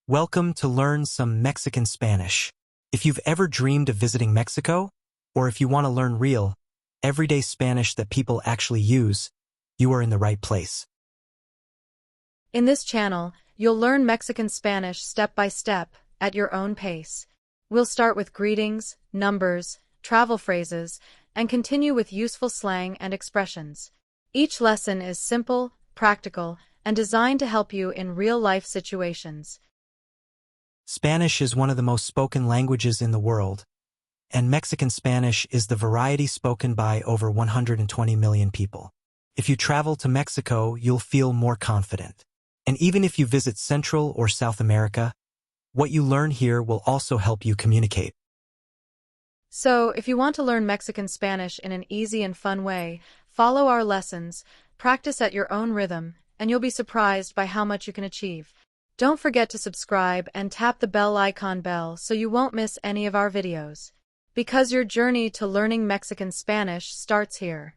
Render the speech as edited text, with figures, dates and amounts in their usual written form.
Welcome to learn some Mexican Spanish. If you've ever dreamed of visiting Mexico, or if you want to learn real, everyday Spanish that people actually use, you are in the right place. In this channel, you'll learn Mexican Spanish step by step, at your own pace. We'll start with greetings, numbers, travel phrases, and continue with useful slang and expressions. Each lesson is simple, practical, and designed to help you in real-life situations. Spanish is one of the most spoken languages in the world, and Mexican Spanish is the variety spoken by over 120 million people. If you travel to Mexico, you'll feel more confident. And even if you visit Central or South America, what you learn here will also help you communicate. So, if you want to learn Mexican Spanish in an easy and fun way, follow our lessons, practice at your own rhythm, and you'll be surprised by how much you can achieve. Don't forget to subscribe and tap the bell icon so you won't miss any of our videos. Because your journey to learning Mexican Spanish starts here.